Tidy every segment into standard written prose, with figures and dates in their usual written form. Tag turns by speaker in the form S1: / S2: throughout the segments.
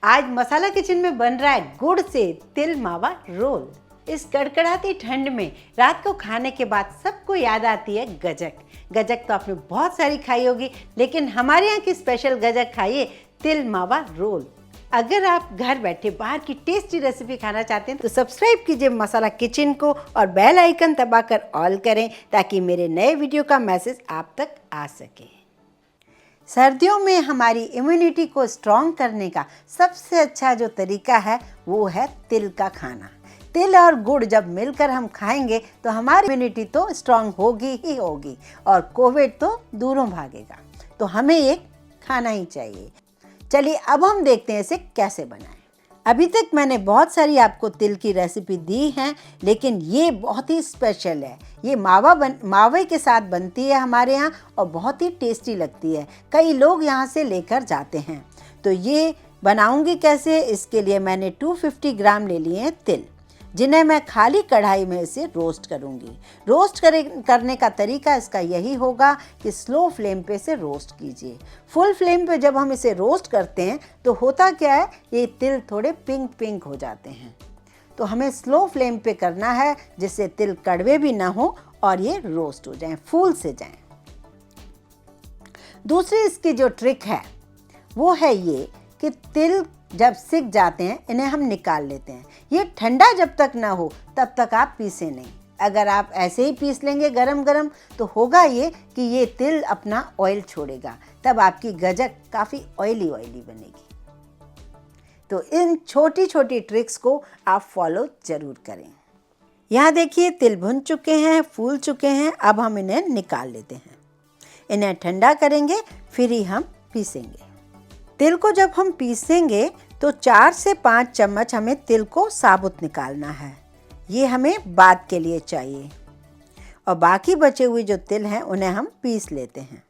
S1: आज मसाला किचन में बन रहा है गुड़ से तिल मावा रोल। इस कड़कड़ाती ठंड में रात को खाने के बाद सबको याद आती है गजक। गजक तो आपने बहुत सारी खाई होगी, लेकिन हमारे यहाँ की स्पेशल गजक खाइए, तिल मावा रोल। अगर आप घर बैठे बाहर की टेस्टी रेसिपी खाना चाहते हैं तो सब्सक्राइब कीजिए मसाला किचन को और बेल आइकन दबाकर ऑल करें ताकि मेरे नए वीडियो का मैसेज आप तक आ सके। सर्दियों में हमारी इम्यूनिटी को स्ट्रॉन्ग करने का सबसे अच्छा जो तरीका है वो है तिल का खाना। तिल और गुड़ जब मिलकर हम खाएंगे तो हमारी इम्यूनिटी तो स्ट्रॉन्ग होगी ही होगी और कोविड तो दूरों भागेगा। तो हमें ये खाना ही चाहिए। चलिए अब हम देखते हैं इसे कैसे बनाएं। अभी तक मैंने बहुत सारी आपको तिल की रेसिपी दी हैं, लेकिन ये बहुत ही स्पेशल है। ये मावे के साथ बनती है हमारे यहाँ और बहुत ही टेस्टी लगती है। कई लोग यहाँ से लेकर जाते हैं। तो ये बनाऊंगी कैसे, इसके लिए मैंने 250 ग्राम ले लिए हैं तिल, जिन्हें मैं खाली कढ़ाई में इसे रोस्ट करूंगी। करने का तरीका इसका यही होगा कि स्लो फ्लेम पे इसे रोस्ट कीजिए। फुल फ्लेम पे जब हम इसे रोस्ट करते हैं तो होता क्या है, ये तिल थोड़े पिंक पिंक हो जाते हैं। तो हमें स्लो फ्लेम पे करना है जिससे तिल कड़वे भी ना हो और ये रोस्ट हो जाएं, फूल से जाएं। दूसरी इसकी जो ट्रिक है वो है ये कि तिल जब सिक जाते हैं इन्हें हम निकाल लेते हैं। ये ठंडा जब तक ना हो तब तक आप पीसें नहीं। अगर आप ऐसे ही पीस लेंगे गरम गरम तो होगा ये कि ये तिल अपना ऑयल छोड़ेगा, तब आपकी गजक काफ़ी ऑयली बनेगी। तो इन छोटी छोटी ट्रिक्स को आप फॉलो ज़रूर करें। यहाँ देखिए तिल भुन चुके हैं, फूल चुके हैं। अब हम इन्हें निकाल लेते हैं। इन्हें ठंडा करेंगे फिर ही हम पीसेंगे। तिल को जब हम पीसेंगे तो 4 से 5 चम्मच हमें तिल को साबुत निकालना है। ये हमें बाद के लिए चाहिए और बाकी बचे हुए जो तिल हैं उन्हें हम पीस लेते हैं।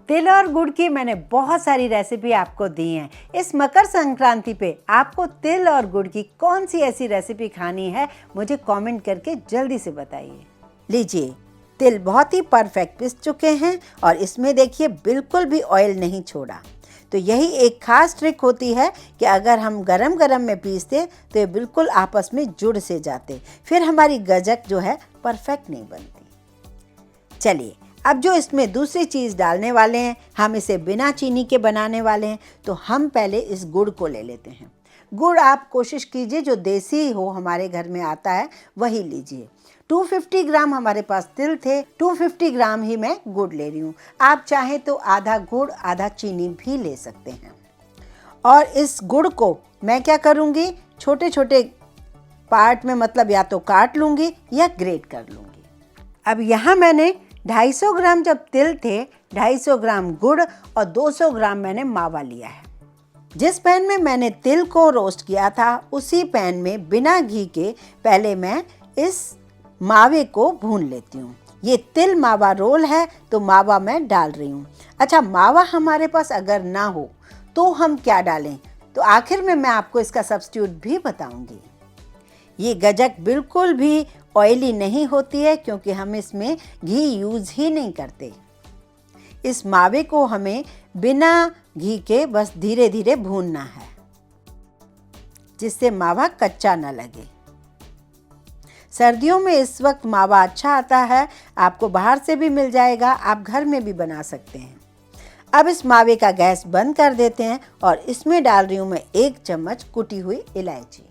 S1: तिल और गुड़ की मैंने बहुत सारी रेसिपी आपको दी हैं। इस मकर संक्रांति पे आपको तिल और गुड़ की कौन सी ऐसी रेसिपी खानी है, मुझे कमेंट करके जल्दी से बताइए। लीजिए, तिल बहुत ही परफेक्ट पिस चुके हैं और इसमें देखिए बिल्कुल भी ऑयल नहीं छोड़ा। तो यही एक खास ट्रिक होती है कि अगर हम गरम गरम में पीसते तो ये बिल्कुल आपस में जुड़ से जाते, फिर हमारी गजक जो है परफेक्ट नहीं बनती। चलिए अब जो इसमें दूसरी चीज़ डालने वाले हैं, हम इसे बिना चीनी के बनाने वाले हैं। तो हम पहले इस गुड़ को ले लेते हैं। गुड़ आप कोशिश कीजिए जो देसी हो, हमारे घर में आता है वही लीजिए। 250 ग्राम हमारे पास तिल थे, 250 ग्राम ही मैं गुड़ ले रही हूँ। आप चाहें तो आधा गुड़ आधा चीनी भी ले सकते हैं। और इस गुड़ को मैं क्या करूँगी, छोटे छोटे पार्ट में, मतलब या तो काट लूँगी या ग्रेट कर लूँगी। अब यहाँ मैंने 250 ग्राम जब तिल थे, 250 ग्राम गुड़ और 200 ग्राम मैंने मावा लिया है। जिस पैन में मैंने तिल को रोस्ट किया था उसी पैन में बिना घी के पहले मैं इस मावे को भून लेती हूँ। ये तिल मावा रोल है तो मावा मैं डाल रही हूँ। अच्छा, मावा हमारे पास अगर ना हो तो हम क्या डालें, तो आखिर में मैं आपको इसका सब्स्टिट्यूट भी बताऊंगी। ये गजक बिल्कुल भी ऑयली नहीं होती है क्योंकि हम इसमें घी यूज़ ही नहीं करते। इस मावे को हमें बिना घी के बस धीरे धीरे भूनना है जिससे मावा कच्चा न लगे। सर्दियों में इस वक्त मावा अच्छा आता है, आपको बाहर से भी मिल जाएगा, आप घर में भी बना सकते हैं। अब इस मावे का गैस बंद कर देते हैं और इसमें डाल रही हूँ मैं 1 चम्मच कुटी हुई इलायची।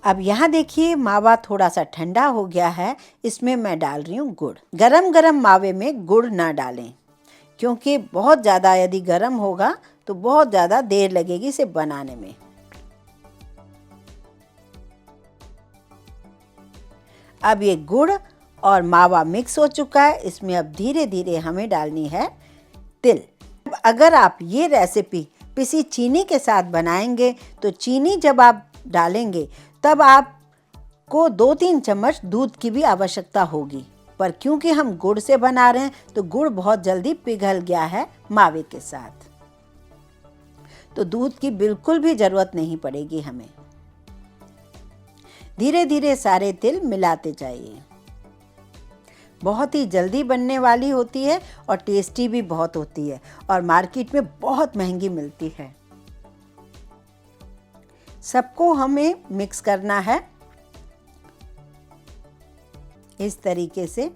S1: अब यहाँ देखिए मावा थोड़ा सा ठंडा हो गया है, इसमें मैं डाल रही हूँ गुड़। गरम गरम मावे में गुड़ ना डालें क्योंकि बहुत ज़्यादा यदि गरम होगा तो बहुत ज़्यादा देर लगेगी इसे बनाने में। अब ये गुड़ और मावा मिक्स हो चुका है, इसमें अब धीरे धीरे हमें डालनी है तिल। अगर आप ये रेसिपी पिसी चीनी के साथ बनाएंगे तो चीनी जब आप डालेंगे तब आपको 2-3 चम्मच दूध की भी आवश्यकता होगी, पर क्योंकि हम गुड़ से बना रहे हैं तो गुड़ बहुत जल्दी पिघल गया है मावे के साथ, तो दूध की बिल्कुल भी ज़रूरत नहीं पड़ेगी हमें। धीरे धीरे सारे तिल मिलाते जाइए। बहुत ही जल्दी बनने वाली होती है और टेस्टी भी बहुत होती है और मार्केट में बहुत महंगी मिलती है। सबको हमें मिक्स करना है इस तरीके से।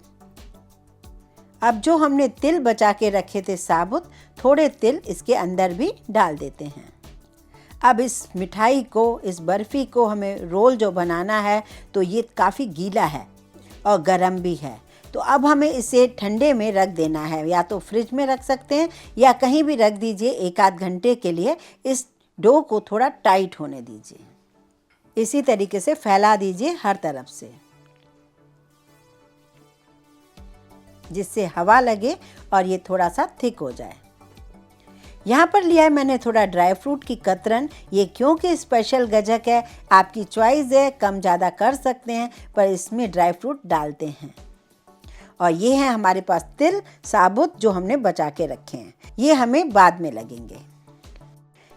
S1: अब जो हमने तिल बचा के रखे थे साबुत, थोड़े तिल इसके अंदर भी डाल देते हैं। अब इस मिठाई को, इस बर्फ़ी को हमें रोल जो बनाना है, तो ये काफ़ी गीला है और गरम भी है, तो अब हमें इसे ठंडे में रख देना है। या तो फ्रिज में रख सकते हैं या कहीं भी रख दीजिए 1 आध घंटे के लिए। इस डो को थोड़ा टाइट होने दीजिए। इसी तरीके से फैला दीजिए हर तरफ से, जिससे हवा लगे और ये थोड़ा सा थिक हो जाए। यहाँ पर लिया है मैंने थोड़ा ड्राई फ्रूट की कतरन। ये क्योंकि स्पेशल गजक है, आपकी चॉइस है, कम ज़्यादा कर सकते हैं, पर इसमें ड्राई फ्रूट डालते हैं। और ये है हमारे पास तिल साबुत जो हमने बचा के रखे हैं, ये हमें बाद में लगेंगे।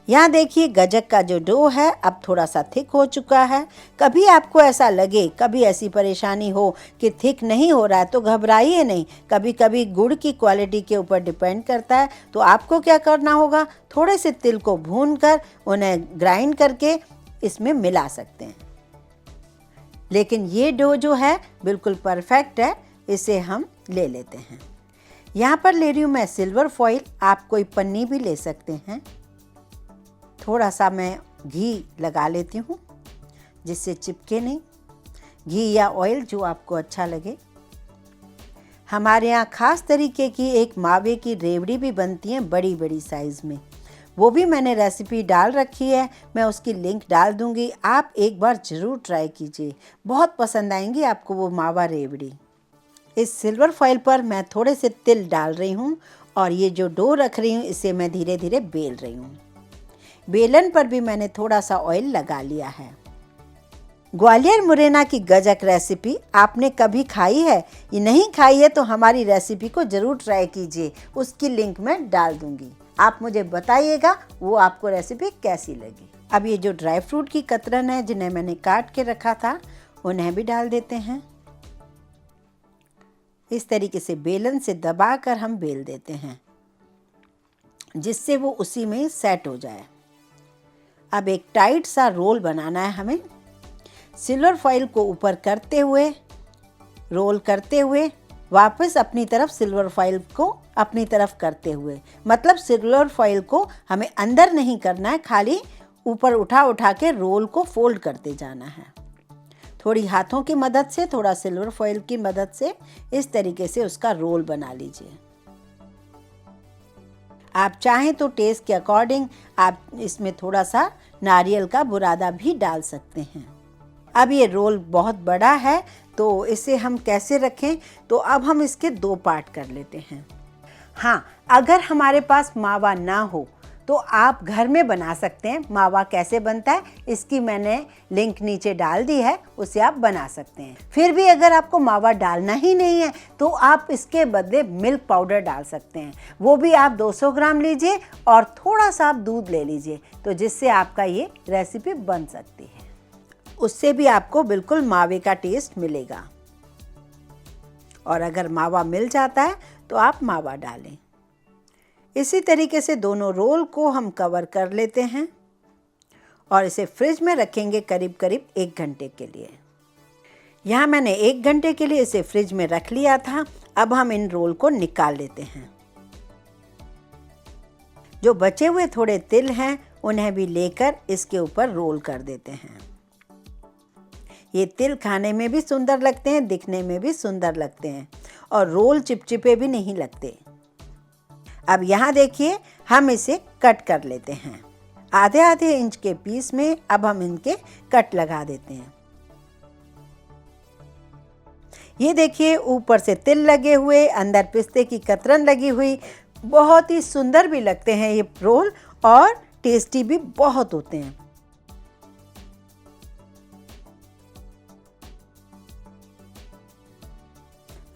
S1: यहाँ देखिए गजक का जो डो है अब थोड़ा सा थिक हो चुका है। कभी आपको ऐसा लगे, कभी ऐसी परेशानी हो कि थिक नहीं हो रहा है, तो घबराइए नहीं। कभी कभी गुड़ की क्वालिटी के ऊपर डिपेंड करता है। तो आपको क्या करना होगा, थोड़े से तिल को भूनकर उन्हें ग्राइंड करके इसमें मिला सकते हैं। लेकिन ये डो जो है बिल्कुल परफेक्ट है, इसे हम ले लेते हैं। यहाँ पर ले रही हूँ मैं सिल्वर फॉइल, आप कोई पन्नी भी ले सकते हैं। थोड़ा सा मैं घी लगा लेती हूँ जिससे चिपके नहीं, घी या ऑयल जो आपको अच्छा लगे। हमारे यहाँ खास तरीके की एक मावे की रेवड़ी भी बनती है बड़ी बड़ी साइज़ में, वो भी मैंने रेसिपी डाल रखी है, मैं उसकी लिंक डाल दूँगी। आप एक बार ज़रूर ट्राई कीजिए, बहुत पसंद आएंगी आपको वो मावा रेवड़ी। इस सिल्वर फॉइल पर मैं थोड़े से तिल डाल रही हूँ और ये जो डो रख रही हूँ इसे मैं धीरे धीरे बेल रही हूँ। बेलन पर भी मैंने थोड़ा सा ऑयल लगा लिया है। ग्वालियर मुरैना की गजक रेसिपी आपने कभी खाई है? ये नहीं खाई है तो हमारी रेसिपी को ज़रूर ट्राई कीजिए, उसकी लिंक मैं डाल दूँगी। आप मुझे बताइएगा वो आपको रेसिपी कैसी लगी। अब ये जो ड्राई फ्रूट की कतरन है जिन्हें मैंने काट के रखा था, उन्हें भी डाल देते हैं। इस तरीके से बेलन से दबाकर हम बेल देते हैं, जिससे वो उसी में सेट हो जाए। अब एक टाइट सा रोल बनाना है हमें। सिल्वर फॉइल को ऊपर करते हुए, रोल करते हुए, वापस अपनी तरफ सिल्वर फॉइल को अपनी तरफ करते हुए, मतलब सिल्वर फॉइल को हमें अंदर नहीं करना है, खाली ऊपर उठा उठा के रोल को फोल्ड करते जाना है। थोड़ी हाथों की मदद से, थोड़ा सिल्वर फॉइल की मदद से इस तरीके से उसका रोल बना लीजिए। आप चाहें तो टेस्ट के अकॉर्डिंग आप इसमें थोड़ा सा नारियल का बुरादा भी डाल सकते हैं। अब ये रोल बहुत बड़ा है तो इसे हम कैसे रखें, तो अब हम इसके 2 पार्ट कर लेते हैं। हाँ, अगर हमारे पास मावा ना हो तो आप घर में बना सकते हैं। मावा कैसे बनता है इसकी मैंने लिंक नीचे डाल दी है, उसे आप बना सकते हैं। फिर भी अगर आपको मावा डालना ही नहीं है तो आप इसके बदले मिल्क पाउडर डाल सकते हैं। वो भी आप 200 ग्राम लीजिए और थोड़ा सा आप दूध ले लीजिए, तो जिससे आपका ये रेसिपी बन सकती है। उससे भी आपको बिल्कुल मावे का टेस्ट मिलेगा। और अगर मावा मिल जाता है तो आप मावा डालें। इसी तरीके से दोनों रोल को हम कवर कर लेते हैं और इसे फ्रिज में रखेंगे करीब करीब 1 घंटे के लिए। यहाँ मैंने 1 घंटे के लिए इसे फ्रिज में रख लिया था। अब हम इन रोल को निकाल लेते हैं। जो बचे हुए थोड़े तिल हैं उन्हें भी लेकर इसके ऊपर रोल कर देते हैं। ये तिल खाने में भी सुंदर लगते हैं, दिखने में भी सुंदर लगते हैं और रोल चिपचिपे भी नहीं लगते। अब यहाँ देखिए हम इसे कट कर लेते हैं। आधे आधे इंच के पीस में अब हम इनके कट लगा देते हैं। ये देखिए ऊपर से तिल लगे हुए, अंदर पिस्ते की कतरन लगी हुई, बहुत ही सुंदर भी लगते हैं ये रोल और टेस्टी भी बहुत होते हैं।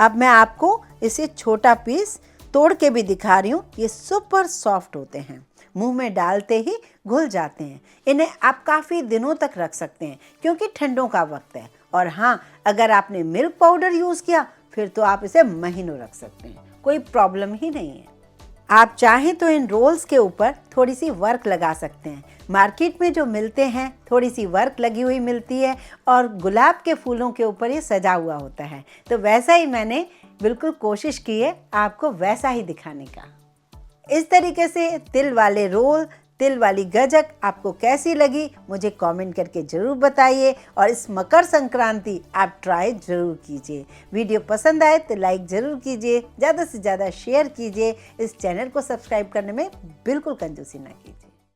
S1: अब मैं आपको इसे छोटा पीस तोड़ के भी दिखा रही हूँ। ये सुपर सॉफ्ट होते हैं, मुंह में डालते ही घुल जाते हैं। इन्हें आप काफ़ी दिनों तक रख सकते हैं क्योंकि ठंडों का वक्त है। और हाँ, अगर आपने मिल्क पाउडर यूज़ किया फिर तो आप इसे महीनों रख सकते हैं, कोई प्रॉब्लम ही नहीं है। आप चाहें तो इन रोल्स के ऊपर थोड़ी सी वर्क लगा सकते हैं। मार्केट में जो मिलते हैं थोड़ी सी वर्क लगी हुई मिलती है और गुलाब के फूलों के ऊपर ये सजा हुआ होता है। तो वैसा ही मैंने बिल्कुल कोशिश की है आपको वैसा ही दिखाने का। इस तरीके से तिल वाले रोल, तिल वाली गजक आपको कैसी लगी मुझे कमेंट करके ज़रूर बताइए और इस मकर संक्रांति आप ट्राई ज़रूर कीजिए। वीडियो पसंद आए तो लाइक ज़रूर कीजिए, ज़्यादा से ज़्यादा शेयर कीजिए। इस चैनल को सब्सक्राइब करने में बिल्कुल कंजूसी ना कीजिए।